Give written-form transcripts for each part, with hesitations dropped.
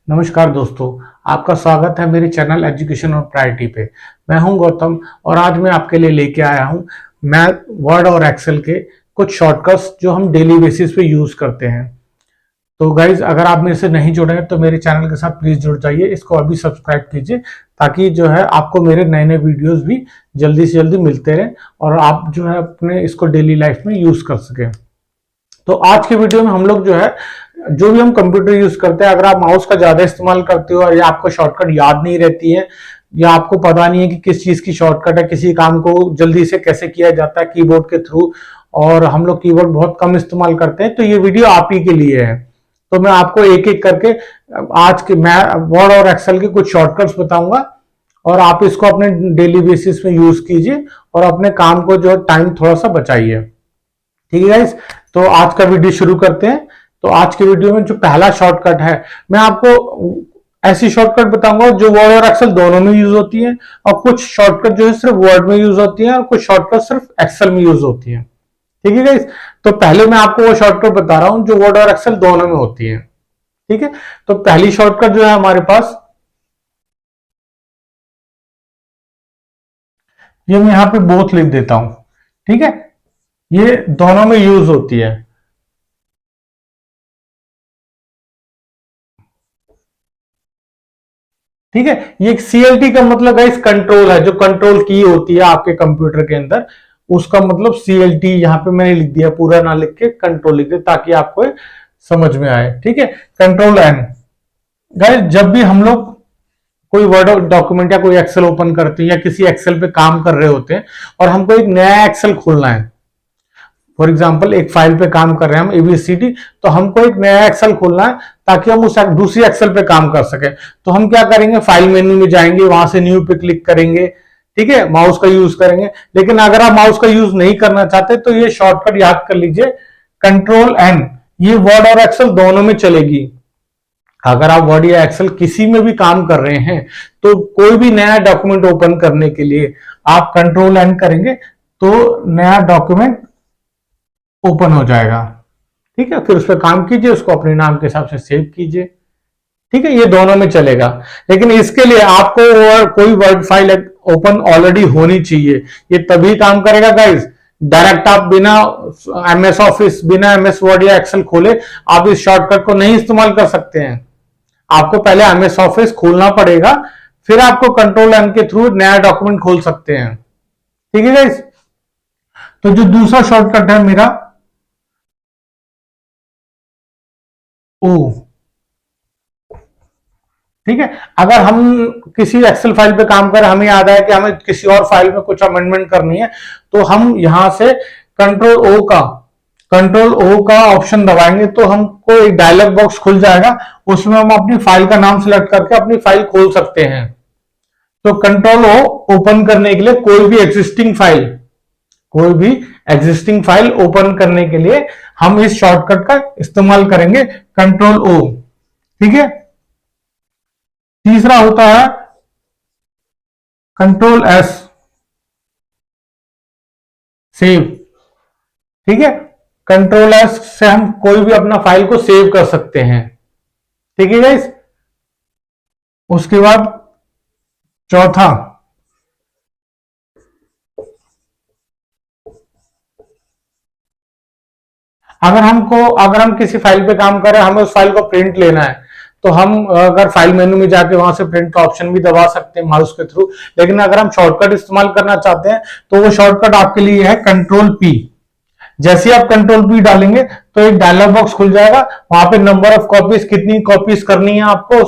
नमस्कार दोस्तों, आपका स्वागत है मेरे चैनल एजुकेशन और प्रायोरिटी पे। मैं हूं गौतम और आज मैं आपके लिए लेके आया हूं मैथ, वर्ड और एक्सेल के कुछ शॉर्टकट्स जो हम डेली बेसिस पे यूज करते हैं। तो गाइज, अगर आप मेरे से नहीं जुड़े हैं तो मेरे चैनल के साथ प्लीज जुड़ जाइए, इसको अभी सब्सक्राइब कीजिए ताकि जो है आपको मेरे नए नए वीडियोस भी जल्दी से जल्दी मिलते रहें और आप जो है अपने इसको डेली लाइफ में यूज कर सकें। तो आज के वीडियो में हम लोग जो है जो भी हम कंप्यूटर यूज करते हैं, अगर आप माउस का ज्यादा इस्तेमाल करते हो या आपको शॉर्टकट याद नहीं रहती है या आपको पता नहीं है कि किस चीज की शॉर्टकट है, किसी काम को जल्दी से कैसे किया जाता है कीबोर्ड के थ्रू, और हम लोग कीबोर्ड बहुत कम इस्तेमाल करते हैं, तो ये वीडियो आप ही के लिए है। तो मैं आपको एक एक करके आज के मैं वर्ड और एक्सेल के कुछ शॉर्टकट्स बताऊंगा और आप इसको अपने डेली बेसिस में यूज कीजिए और अपने काम को जो टाइम थोड़ा सा बचाइए। ठीक है गाइस, तो आज का वीडियो शुरू करते हैं। तो आज के वीडियो में जो पहला शॉर्टकट है, मैं आपको ऐसी शॉर्टकट बताऊंगा जो वर्ड और एक्सेल दोनों में यूज होती है, और कुछ शॉर्टकट जो है सिर्फ वर्ड में यूज होती है और कुछ शॉर्टकट सिर्फ एक्सेल में यूज होती है। ठीक है गाइस, तो पहले मैं आपको वो शॉर्टकट बता रहा हूं जो वर्ड और एक्सेल दोनों में होती है। ठीक है, तो पहली शॉर्टकट जो है हमारे पास, ये मैं यहां पे बोथ लिख देता हूं। ठीक है, ये दोनों में यूज होती है। ठीक है, ये सीएलटी का मतलब है इस कंट्रोल है, जो कंट्रोल की होती है आपके कंप्यूटर के अंदर, उसका मतलब सीएलटी यहां पे मैंने लिख दिया, पूरा ना लिख के कंट्रोल लिख दिया ताकि आपको समझ में आए। ठीक है, कंट्रोल एन। गाइस, जब भी हम लोग कोई वर्ड डॉक्यूमेंट या कोई एक्सेल ओपन करते हैं या किसी एक्सेल पे काम कर रहे होते हैं और हमको एक नया एक्सेल खोलना है, फॉर एग्जाम्पल एक फाइल पे काम कर रहे हैं हम एबीसीडी, तो हमको एक नया एक्सेल खोलना है ताकि हम उस दूसरी एक्सेल पे काम कर सके। तो हम क्या करेंगे, फाइल मेन्यू में जाएंगे, वहां से न्यू पे क्लिक करेंगे। ठीक है, माउस का यूज करेंगे। लेकिन अगर आप माउस का यूज नहीं करना चाहते तो ये शॉर्टकट याद कर लीजिए, कंट्रोल एन। ये वर्ड और एक्सेल दोनों में चलेगी। अगर आप वर्ड या एक्सेल किसी में भी काम कर रहे हैं तो कोई भी नया डॉक्यूमेंट ओपन करने के लिए आप कंट्रोल एन करेंगे तो नया डॉक्यूमेंट ओपन हो जाएगा। ठीक है, फिर उस पर काम कीजिए, उसको अपने नाम के हिसाब से सेव कीजिए। ठीक है, ये दोनों में चलेगा। लेकिन इसके लिए आपको कोई वर्ड फाइल ओपन ऑलरेडी होनी चाहिए, ये तभी काम करेगा गाइस। डायरेक्ट आप बिना एमएस ऑफिस, बिना एमएस वर्ड या एक्सेल खोले आप इस शॉर्टकट को नहीं इस्तेमाल कर सकते हैं। आपको पहले एमएस ऑफिस खोलना पड़ेगा, फिर आपको कंट्रोल एन के थ्रू नया डॉक्यूमेंट खोल सकते हैं। ठीक है गाइस, तो जो दूसरा शॉर्टकट है मेरा, ओ। ठीक है, अगर हम किसी एक्सेल फाइल पे काम करें, हमें याद है कि हमें किसी और फाइल में कुछ अमेंडमेंट करनी है, तो हम यहां से कंट्रोल ओ का ऑप्शन दबाएंगे तो हमको एक डायलॉग बॉक्स खुल जाएगा, उसमें हम अपनी फाइल का नाम सिलेक्ट करके अपनी फाइल खोल सकते हैं। तो कंट्रोल ओ ओपन करने के लिए कोई भी एग्जिस्टिंग फाइल ओपन करने के लिए हम इस शॉर्टकट का इस्तेमाल करेंगे, कंट्रोल ओ। ठीक है, तीसरा होता है कंट्रोल एस, सेव। ठीक है, कंट्रोल एस से हम कोई भी अपना फाइल को सेव कर सकते हैं। ठीक है गाइस, उसके बाद चौथा, अगर हम किसी फाइल पे काम कर रहे हैं, हमें उस फाइल को प्रिंट लेना है, तो हम अगर फाइल मेनू में जाके वहां से प्रिंट का ऑप्शन भी दबा सकते हैं माउस के थ्रू। लेकिन अगर हम शॉर्टकट इस्तेमाल करना चाहते हैं तो वो शॉर्टकट आपके लिए है कंट्रोल पी। जैसे ही आप कंट्रोल पी डालेंगे तो एक डायलॉग बॉक्स खुल जाएगा, वहां पे नंबर ऑफ कॉपीज, कितनी कॉपीज करनी है आपको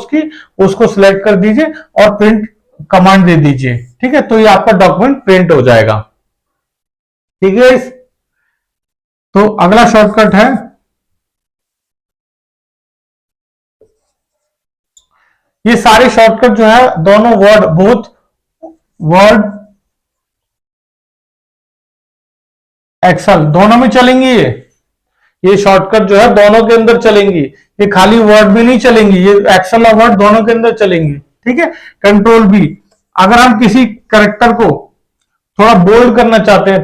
उसको सिलेक्ट कर दीजिए और प्रिंट कमांड दे दीजिए। ठीक है, तो ये आपका डॉक्यूमेंट प्रिंट हो जाएगा। ठीक है, तो अगला शॉर्टकट है, ये सारे शॉर्टकट जो है दोनों वर्ड एक्सेल दोनों में चलेंगी। ये शॉर्टकट जो है दोनों के अंदर चलेंगी, ये खाली वर्ड में नहीं चलेंगी, ये एक्सेल और वर्ड दोनों के अंदर चलेंगी। ठीक है, कंट्रोल बी। अगर हम किसी कैरेक्टर को थोड़ा बोल्ड करना चाहते हैं,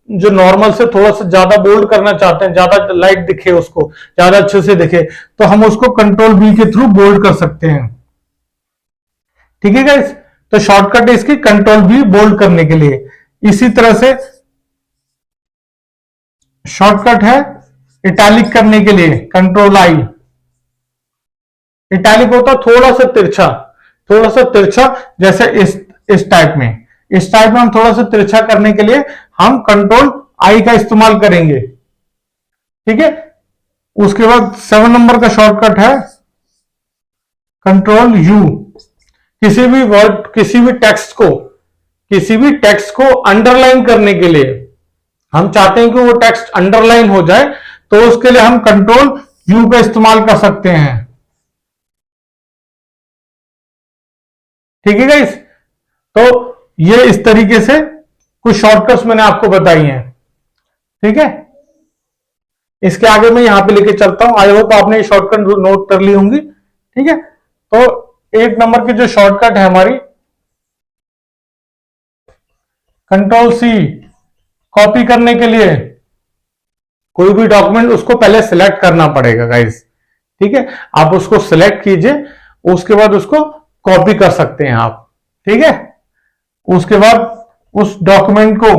जो नॉर्मल से थोड़ा सा ज्यादा बोल्ड करना चाहते हैं, ज्यादा लाइट दिखे, उसको ज्यादा अच्छे से दिखे, तो हम उसको कंट्रोल बी के थ्रू बोल्ड कर सकते हैं। ठीक है गाइस, तो शॉर्टकट है इसकी कंट्रोल बी बोल्ड करने के लिए। इसी तरह से शॉर्टकट है इटैलिक करने के लिए, कंट्रोल आई। इटैलिक होता थोड़ा सा तिरछा, थोड़ा सा तिरछा, जैसे इस टाइप में, इस टाइप में हम थोड़ा सा तिरछा करने के लिए हम कंट्रोल आई का इस्तेमाल करेंगे। ठीक है, उसके बाद 7 नंबर का शॉर्टकट है कंट्रोल यू। किसी भी वर्ड, किसी भी टेक्स्ट को अंडरलाइन करने के लिए, हम चाहते हैं कि वो टेक्स्ट अंडरलाइन हो जाए, तो उसके लिए हम कंट्रोल यू का इस्तेमाल कर सकते हैं। ठीक है गाइस, तो ये इस तरीके से कुछ शॉर्टकट्स मैंने आपको बताई हैं। ठीक है, इसके आगे मैं यहां पे लेके चलता हूं। आई होप आपने ये शॉर्टकट नोट कर ली होंगी। ठीक है, तो 1 नंबर की जो शॉर्टकट है हमारी, कंट्रोल सी, कॉपी करने के लिए कोई भी डॉक्यूमेंट उसको पहले सिलेक्ट करना पड़ेगा गाइस। ठीक है, आप उसको सिलेक्ट कीजिए, उसके बाद उसको कॉपी कर सकते हैं आप। ठीक है, उसके बाद उस डॉक्यूमेंट को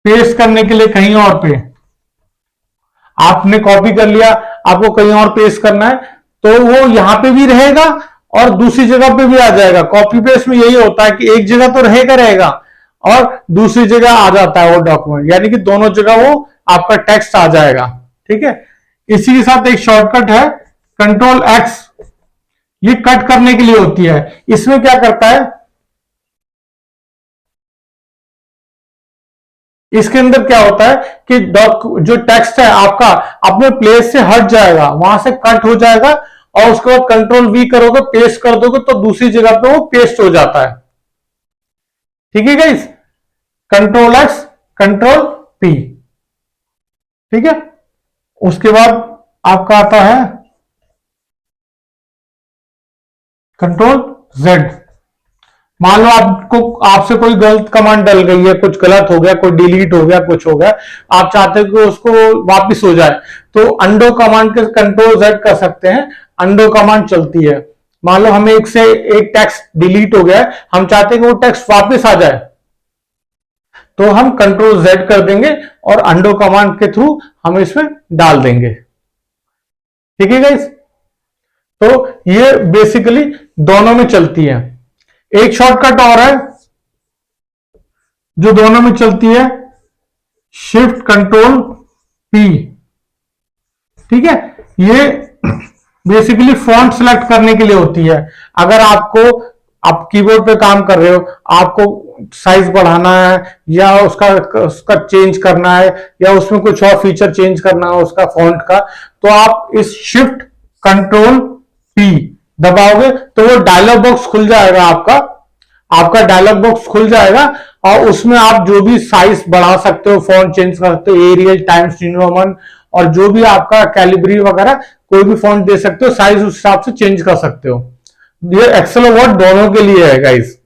पेस्ट करने के लिए कहीं और पे, आपने कॉपी कर लिया, आपको कहीं और पेस्ट करना है, तो वो यहां पे भी रहेगा और दूसरी जगह पे भी आ जाएगा। कॉपी पेस्ट में यही होता है कि एक जगह तो रहेगा और दूसरी जगह आ जाता है वो डॉक्यूमेंट, यानी कि दोनों जगह वो आपका टेक्स्ट आ जाएगा। ठीक है, इसी के साथ एक शॉर्टकट है कंट्रोल एक्स, ये कट करने के लिए होती है। इसमें क्या करता है, इसके अंदर क्या होता है कि जो टेक्स्ट है आपका अपने प्लेस से हट जाएगा, वहां से कट हो जाएगा, और उसके बाद कंट्रोल वी करोगे, पेस्ट कर दोगे, तो दूसरी जगह पे वो पेस्ट हो जाता है। ठीक है guys, control x, control P. ठीक है, उसके बाद आपका आता है कंट्रोल जेड। मान लो आपको, आपसे कोई गलत कमांड डल गई है, कुछ गलत हो गया, कोई डिलीट हो गया, कुछ हो गया, आप चाहते हो कि उसको वापस हो जाए, तो अंडो कमांड के कंट्रोल जेड कर सकते हैं। अंडो कमांड चलती है, मान लो हमें एक से एक टेक्स्ट डिलीट हो गया है, हम चाहते हैं कि वो टेक्स्ट वापस आ जाए, तो हम कंट्रोल जेड कर देंगे और अंडो कमांड के थ्रू हम इसमें डाल देंगे। ठीक है गाइस, तो ये बेसिकली दोनों में चलती है। एक शॉर्टकट और है जो दोनों में चलती है, शिफ्ट कंट्रोल पी। ठीक है, ये बेसिकली फॉन्ट सिलेक्ट करने के लिए होती है। अगर आपको, आप कीबोर्ड पे काम कर रहे हो, आपको साइज बढ़ाना है या उसका चेंज करना है, या उसमें कुछ और फीचर चेंज करना है उसका फॉन्ट का, तो आप इस शिफ्ट कंट्रोल पी दबाओगे तो वो डायलॉग बॉक्स खुल जाएगा, आपका डायलॉग बॉक्स खुल जाएगा, और उसमें आप जो भी साइज बढ़ा सकते हो, फॉन्ट चेंज कर सकते हो, एरियल, टाइम्स न्यू रोमन, और जो भी आपका कैलिब्री वगैरह कोई भी फॉन्ट दे सकते हो, साइज उस हिसाब से चेंज कर सकते हो। ये एक्सेल और वर्ड दोनों के लिए है गाइस,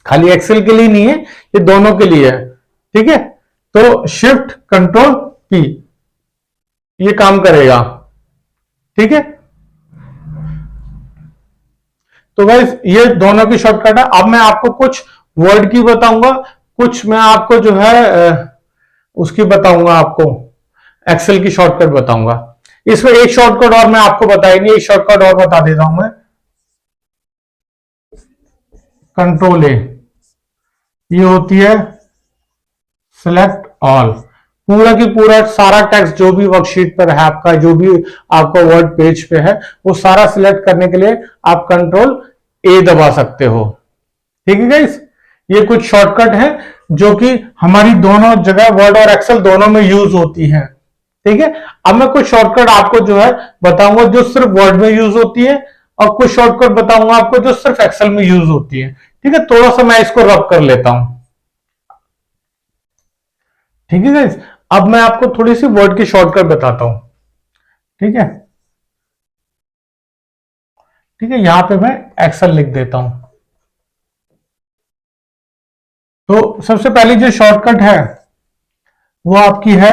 खाली एक्सेल के लिए नहीं है, ये दोनों के लिए है। ठीक है, तो शिफ्ट कंट्रोल पी ये काम करेगा। ठीक है, तो गाइस ये दोनों की शॉर्टकट है। अब मैं आपको कुछ वर्ड की बताऊंगा, कुछ मैं आपको जो है उसकी बताऊंगा, आपको एक्सेल की शॉर्टकट बताऊंगा। इसमें एक शॉर्टकट और मैं आपको बताएंगे, एक शॉर्टकट और बता देता हूं मैं, कंट्रोल ए, ये होती है सिलेक्ट ऑल। पूरा की पूरा सारा टेक्स्ट जो भी वर्कशीट पर है आपका, जो भी आपका वर्ड पेज पे है, वो सारा सिलेक्ट करने के लिए आप कंट्रोल ए दबा सकते हो। ठीक है गाइस, ये कुछ शॉर्टकट है जो कि हमारी दोनों जगह, वर्ड और एक्सेल दोनों में यूज होती है। ठीक है, अब मैं कुछ शॉर्टकट आपको जो है बताऊंगा जो सिर्फ वर्ड में यूज होती है, और कुछ शॉर्टकट बताऊंगा आपको जो सिर्फ एक्सेल में यूज होती है। ठीक है, थोड़ा सा मैं इसको रब कर लेता हूं। ठीक है गाइस, अब मैं आपको थोड़ी सी वर्ड की शॉर्टकट बताता हूं। ठीक है, ठीक है, यहां पे मैं एक्सेल लिख देता हूं। तो सबसे पहली जो शॉर्टकट है वो आपकी है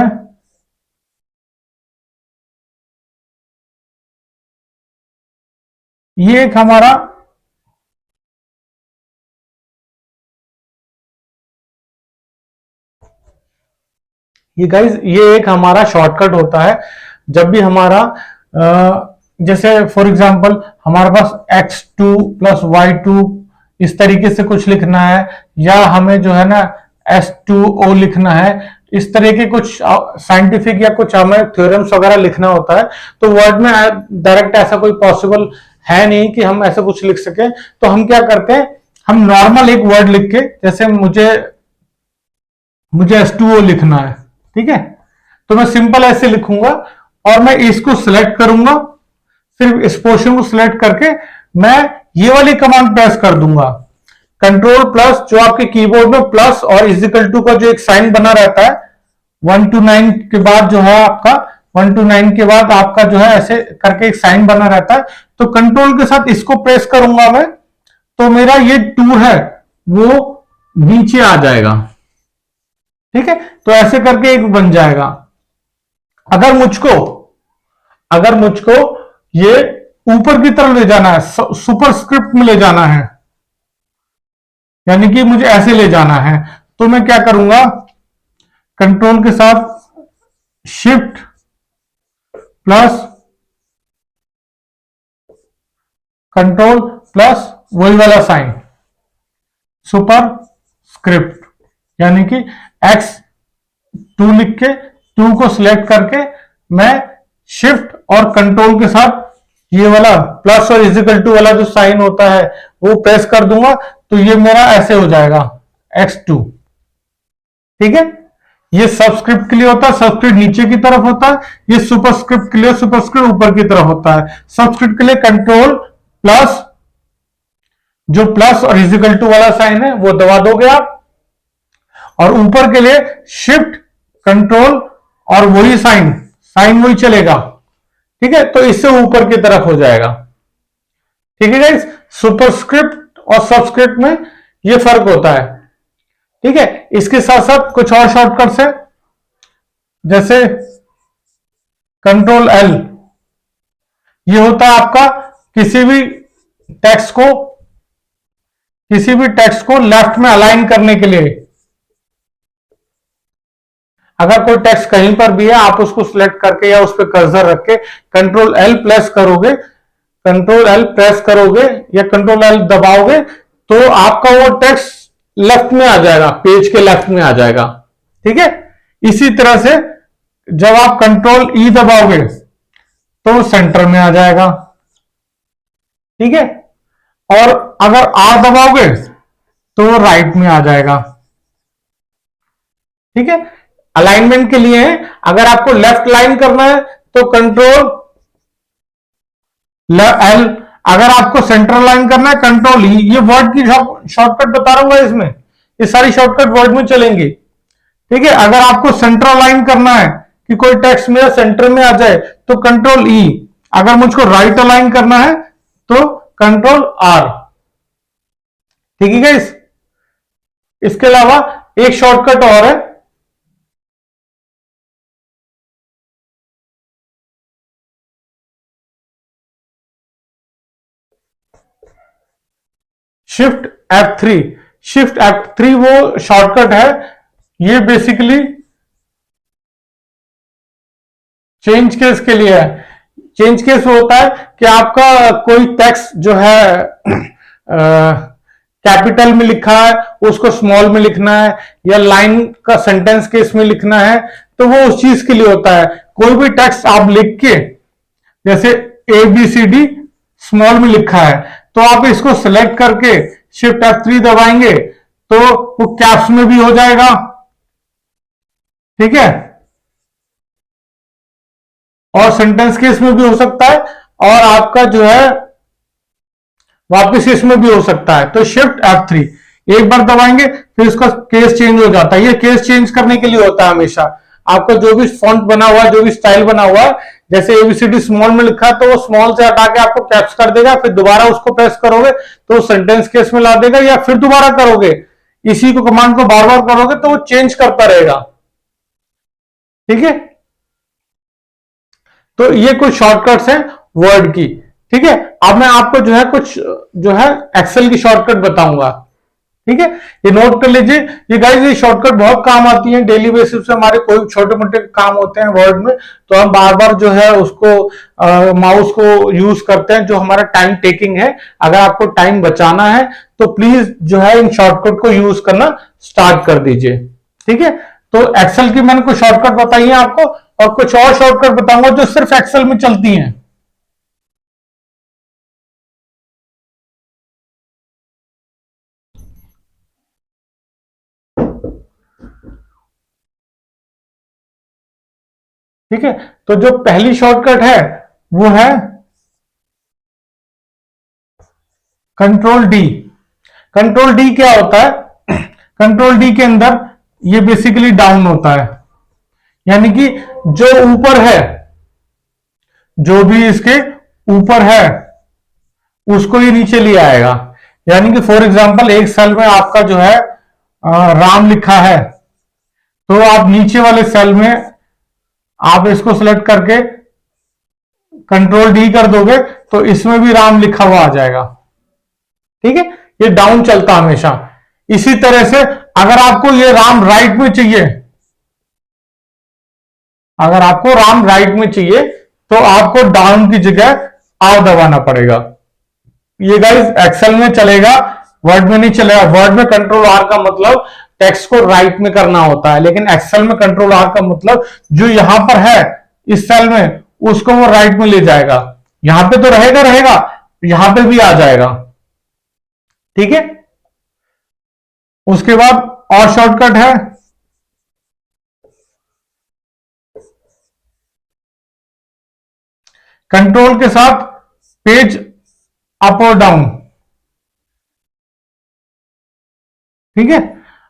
ये एक हमारा ये गाइज ये एक हमारा शॉर्टकट होता है जब भी हमारा जैसे फॉर एग्जांपल हमारे पास x2 प्लस y2 इस तरीके से कुछ लिखना है, या हमें जो है ना S2O लिखना है, इस तरह के कुछ साइंटिफिक या कुछ हमें थ्योरम्स वगैरह लिखना होता है, तो वर्ड में डायरेक्ट ऐसा कोई पॉसिबल है नहीं कि हम ऐसा कुछ लिख सकें। तो हम क्या करते हैं, हम नॉर्मल एक वर्ड लिख के, जैसे मुझे H2O लिखना है, ठीक है, तो मैं सिंपल ऐसे लिखूंगा और मैं इसको सिलेक्ट करूंगा, सिर्फ इस पोर्शन को सिलेक्ट करके मैं ये वाली कमांड प्रेस कर दूंगा, कंट्रोल प्लस, जो आपके कीबोर्ड में प्लस और इजिकल टू का जो एक साइन बना रहता है 1 to 9 के बाद जो है आपका 1 to 9 के बाद आपका जो है ऐसे करके एक साइन बना रहता है, तो कंट्रोल के साथ इसको प्रेस करूंगा मैं, तो मेरा ये 2 है वो नीचे आ जाएगा, ठीक है। तो ऐसे करके एक बन जाएगा। अगर मुझको ये ऊपर की तरफ ले जाना है, सुपरस्क्रिप्ट में ले जाना है, यानी कि मुझे ऐसे ले जाना है, तो मैं क्या करूंगा, कंट्रोल के साथ शिफ्ट प्लस कंट्रोल प्लस वही वाला साइन सुपर स्क्रिप्ट, यानी कि x2 लिख के 2 को सिलेक्ट करके मैं शिफ्ट और कंट्रोल के साथ ये वाला प्लस और इजिकल टू वाला जो साइन होता है वो प्रेस कर दूंगा, तो ये मेरा ऐसे हो जाएगा x2, ठीक है। ये सबस्क्रिप्ट के लिए होता है, सबस्क्रिप्ट नीचे की तरफ होता है, ये सुपरस्क्रिप्ट के लिए सुपरस्क्रिप्ट ऊपर की तरफ होता है। सबस्क्रिप्ट के लिए कंट्रोल प्लस, जो प्लस और इजिकल टू वाला साइन है वो दबा दोगे आप, और ऊपर के लिए शिफ्ट कंट्रोल और वही साइन वही चलेगा, ठीक है। तो इससे ऊपर की तरफ हो जाएगा, ठीक है गाइस। सुपरस्क्रिप्ट और सबस्क्रिप्ट में ये फर्क होता है, ठीक है। इसके साथ साथ कुछ और शॉर्टकट्स है, जैसे कंट्रोल L, ये होता है आपका किसी भी टेक्स्ट को लेफ्ट में अलाइन करने के लिए। अगर कोई टेक्स्ट कहीं पर भी है, आप उसको सिलेक्ट करके या उस पर कर्सर रख के कंट्रोल L प्रेस करोगे या कंट्रोल L दबाओगे, तो आपका वो टेक्स्ट लेफ्ट में आ जाएगा, पेज के लेफ्ट में आ जाएगा, ठीक है। इसी तरह से जब आप कंट्रोल E दबाओगे तो सेंटर में आ जाएगा, ठीक है। और अगर R दबाओगे तो राइट में आ जाएगा, ठीक है। अलाइनमेंट के लिए है, अगर आपको लेफ्ट लाइन करना है तो कंट्रोल L, अगर आपको सेंटर लाइन करना है कंट्रोल E। ये वर्ड की शॉर्टकट बता रहा हूं इसमें, ये सारी शॉर्टकट वर्ड में चलेंगी, ठीक है। अगर आपको सेंटर लाइन करना है कि कोई टेक्स्ट मेरा सेंटर में आ जाए तो कंट्रोल E, अगर मुझको राइट अलाइन करना है तो कंट्रोल R, ठीक है गाइस। इसके अलावा एक शॉर्टकट और है, शिफ्ट F3 वो शॉर्टकट है, ये बेसिकली चेंज केस के लिए है। चेंज केस होता है कि आपका कोई टेक्स्ट जो है कैपिटल में लिखा है उसको स्मॉल में लिखना है, या लाइन का सेंटेंस केस में लिखना है, तो वो उस चीज के लिए होता है। कोई भी टेक्स्ट आप लिख के, जैसे ABCD स्मॉल में लिखा है, तो आप इसको सिलेक्ट करके शिफ्ट F3 दबाएंगे तो वो कैप्स में भी हो जाएगा, ठीक है, और सेंटेंस केस में भी हो सकता है, और आपका जो है वापस इसमें भी हो सकता है। तो शिफ्ट F3 एक बार दबाएंगे फिर उसका केस चेंज हो जाता है। ये केस चेंज करने के लिए होता है हमेशा। आपका जो भी फॉन्ट बना हुआ है, जो भी स्टाइल बना हुआ है, जैसे ABCD स्मॉल में लिखा है तो वो स्मॉल से हटा के आपको कैप्स कर देगा, फिर दोबारा उसको प्रेस करोगे तो सेंटेंस केस में ला देगा, या फिर दोबारा करोगे इसी को कमांड को बार बार करोगे तो वो चेंज करता रहेगा। ठीक है, तो ये कुछ शॉर्टकट्स हैं वर्ड की। ठीक है, अब मैं आपको जो है कुछ जो है एक्सेल की शॉर्टकट बताऊंगा। ठीक है, ये नोट कर लीजिए। ये गाइस ये शॉर्टकट बहुत काम आती है डेली बेसिस पे, हमारे कोई छोटे मोटे काम होते हैं वर्ड में तो हम बार बार जो है उसको माउस को यूज करते हैं, जो हमारा टाइम टेकिंग है। अगर आपको टाइम बचाना है तो प्लीज जो है इन शॉर्टकट को यूज करना स्टार्ट कर दीजिए। ठीक है, तो एक्सेल की मैंने कुछ शॉर्टकट बताई है आपको, और कुछ और शॉर्टकट बताऊंगा जो सिर्फ एक्सेल में चलती हैं। ठीक है, तो जो पहली शॉर्टकट है वो है कंट्रोल डी। कंट्रोल डी क्या होता है? कंट्रोल डी के अंदर ये बेसिकली डाउन होता है, यानी कि जो ऊपर है, जो भी इसके ऊपर है उसको ये नीचे ले आएगा। यानी कि फॉर एग्जांपल एक सेल में आपका जो है राम लिखा है, तो आप नीचे वाले सेल में आप इसको सिलेक्ट करके कंट्रोल डी कर दोगे तो इसमें भी राम लिखा हुआ आ जाएगा। ठीक है, ये डाउन चलता हमेशा। इसी तरह से अगर आपको ये राम राइट में चाहिए, अगर आपको राम राइट में चाहिए तो आपको डाउन की जगह आर दबाना पड़ेगा। ये गाइस एक्सेल में चलेगा, वर्ड में नहीं चलेगा। वर्ड में कंट्रोल आर का मतलब टेक्स्ट को राइट में करना होता है, लेकिन एक्सेल में कंट्रोल आर का मतलब जो यहां पर है इस सेल में उसको वो राइट में ले जाएगा। यहां पे तो रहेगा रहेगा, यहां पे भी आ जाएगा। ठीक है, उसके बाद और शॉर्टकट है कंट्रोल के साथ पेज अप और डाउन। ठीक है,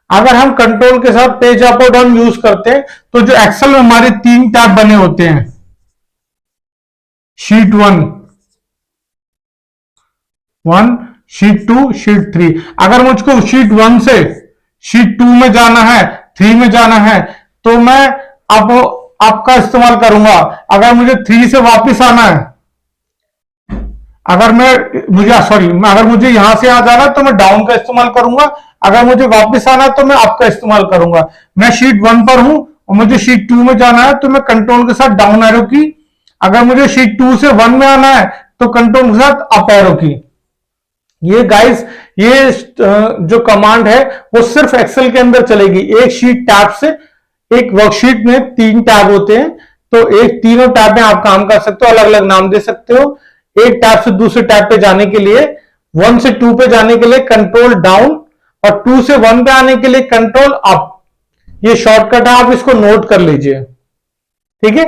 अगर हम कंट्रोल के साथ पेज अप और डाउन यूज करते हैं तो जो एक्सेल में हमारे 3 टैब बने होते हैं, शीट 1, शीट 2, शीट 3। अगर मुझको शीट 1 से शीट 2 में जाना है, 3 में जाना है, तो मैं अब आपका इस्तेमाल करूंगा। अगर मुझे 3 से वापस आना है, अगर मुझे यहां से आ जाना तो मैं डाउन का इस्तेमाल करूंगा। अगर मुझे वापस आना है तो मैं अप का इस्तेमाल करूंगा। मैं शीट 1 पर हूं और मुझे शीट 2 में जाना है तो मैं कंट्रोल के साथ डाउन एरो की। अगर मुझे शीट 2 से 1 में आना है तो कंट्रोल के साथ अप एरो की। ये गाइस ये जो कमांड है वो सिर्फ एक्सेल के अंदर चलेगी। एक शीट टैब से, एक वर्कशीट में 3 टैब होते हैं, तो एक तीनों टैब में आप काम कर सकते हो, अलग अलग नाम दे सकते हो। एक टैब से दूसरे टैब पे जाने के लिए, 1 से 2 पे जाने के लिए कंट्रोल डाउन, और 2 से 1 पे आने के लिए कंट्रोल अप। ये शॉर्टकट है, आप इसको नोट कर लीजिए। ठीक है,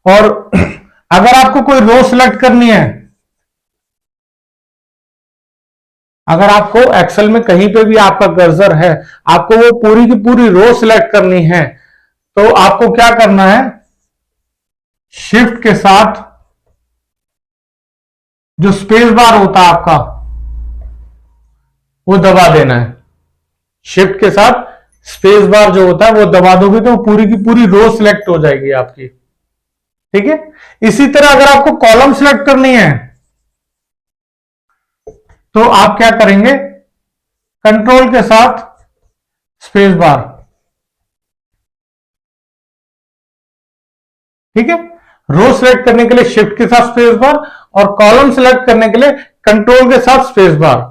और अगर आपको कोई रो सिलेक्ट करनी है, अगर आपको एक्सेल में कहीं पे भी आपका कर्सर है, आपको वो पूरी की पूरी रो सिलेक्ट करनी है, तो आपको क्या करना है, शिफ्ट के साथ जो स्पेस बार होता है आपका वो दबा देना है। शिफ्ट के साथ स्पेस बार जो होता है वो दबा दोगे तो पूरी की पूरी रो सिलेक्ट हो जाएगी आपकी। ठीक है, इसी तरह अगर आपको कॉलम सिलेक्ट करनी है तो आप क्या करेंगे, कंट्रोल के साथ स्पेस बार। ठीक है, रो सिलेक्ट करने के लिए शिफ्ट के साथ स्पेस बार, और कॉलम सिलेक्ट करने के लिए कंट्रोल के साथ स्पेस बार।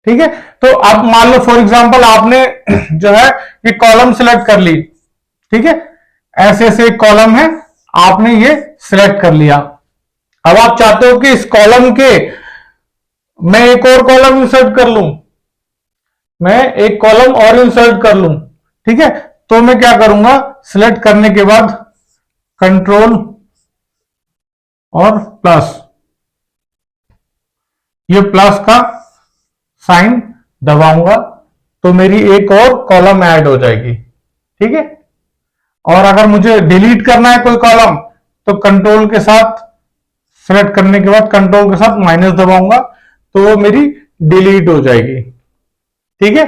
ठीक है, तो अब मान लो फॉर एग्जांपल आपने जो है ये कॉलम सिलेक्ट कर ली। ठीक है, ऐसे ऐसे एक कॉलम है, आपने ये सिलेक्ट कर लिया। अब आप चाहते हो कि इस कॉलम के मैं एक और कॉलम इंसर्ट कर लूं, मैं एक कॉलम और इंसर्ट कर लूं। ठीक है, तो मैं क्या करूंगा, सिलेक्ट करने के बाद कंट्रोल और प्लस, ये प्लस का साइन दबाऊंगा तो मेरी एक और कॉलम ऐड हो जाएगी। ठीक है, और अगर मुझे डिलीट करना है कोई कॉलम तो कंट्रोल के साथ सेलेक्ट करने के बाद कंट्रोल के साथ माइनस दबाऊंगा तो वो मेरी डिलीट हो जाएगी। ठीक है,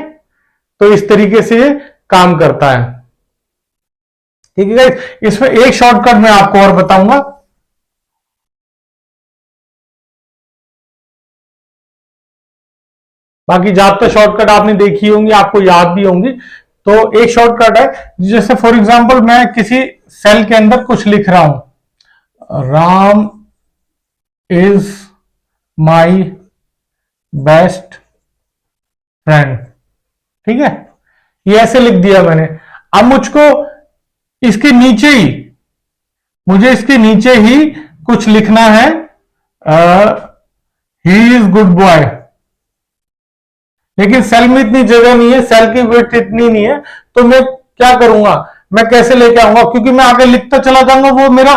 तो इस तरीके से ये काम करता है। ठीक है गाइस, इसमें एक शॉर्टकट मैं आपको और बताऊंगा। बाकी ज्यादातर शॉर्टकट आपने देखी होंगी, आपको याद भी होंगी। तो एक शॉर्टकट है, जैसे फॉर एग्जांपल मैं किसी सेल के अंदर कुछ लिख रहा हूं, Ram is my best friend. ठीक है, ये ऐसे लिख दिया मैंने। अब मुझे इसके नीचे ही कुछ लिखना है, ही इज गुड बॉय। लेकिन सेल में इतनी जगह नहीं है, सेल की विड्थ इतनी नहीं है, तो मैं क्या करूंगा, मैं कैसे लेके आऊंगा, क्योंकि मैं आगे लिखता चला जाऊंगा, वो मेरा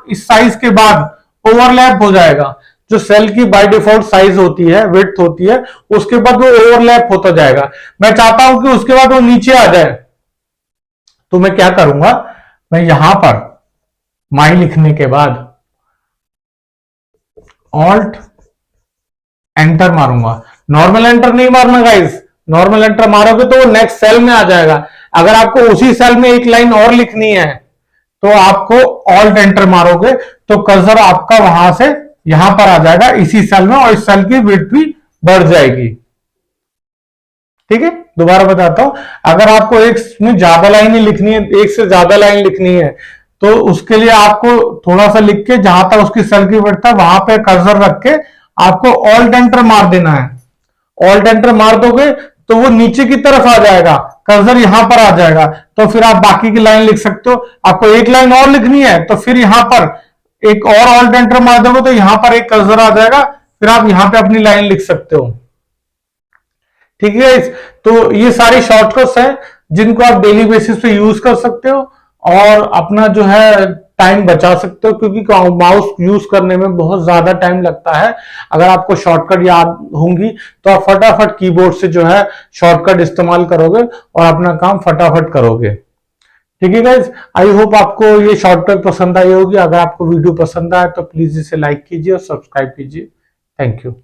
इस साइज के बाद ओवरलैप हो जाएगा। जो सेल की बाय डिफॉल्ट साइज होती है, विड्थ होती है, उसके बाद वो ओवरलैप होता जाएगा। मैं चाहता हूं कि उसके बाद वो नीचे आ जाए, तो मैं क्या करूंगा, मैं यहां पर माई लिखने के बाद ऑल्ट एंटर मारूंगा। नॉर्मल एंटर नहीं मारना गाइस, नॉर्मल एंटर मारोगे तो वो नेक्स्ट सेल में आ जाएगा। अगर आपको उसी सेल में एक लाइन और लिखनी है तो आपको ऑल्ट एंटर मारोगे तो कर्सर आपका वहां से यहां पर आ जाएगा इसी सेल में, और इस सेल की विड्थ भी बढ़ जाएगी। ठीक है, दोबारा बताता हूं, अगर आपको एक में ज्यादा लाइनें लिखनी है, एक से ज्यादा लाइन लिखनी है, तो उसके लिए आपको थोड़ा सा लिख के जहां तक उसकी सेल की विड्थ है वहां पे कर्सर रख के आपको ऑल्ट एंटर मार देना है। ऑल्ट एंटर मार दोगे तो वो नीचे की तरफ आ जाएगा, कर्सर यहां पर आ जाएगा, तो फिर आप बाकी की लाइन लिख सकते हो। आपको एक लाइन और लिखनी है तो फिर यहां पर एक और ऑल्ट एंटर मार दोगे तो यहां पर एक कर्सर आ जाएगा, फिर आप यहां पे अपनी लाइन लिख सकते हो। ठीक है, तो ये सारी शॉर्टकट्स हैं जिनको आप डेली बेसिस पे यूज कर सकते हो और अपना जो है टाइम बचा सकते हो, क्योंकि माउस यूज करने में बहुत ज्यादा टाइम लगता है। अगर आपको शॉर्टकट याद होंगी तो आप फटाफट कीबोर्ड से जो है शॉर्टकट इस्तेमाल करोगे और अपना काम फटाफट करोगे। ठीक है गाइज, आई होप आपको ये शॉर्टकट पसंद आई होगी। अगर आपको वीडियो पसंद आए तो प्लीज इसे लाइक कीजिए और सब्सक्राइब कीजिए। Thank you.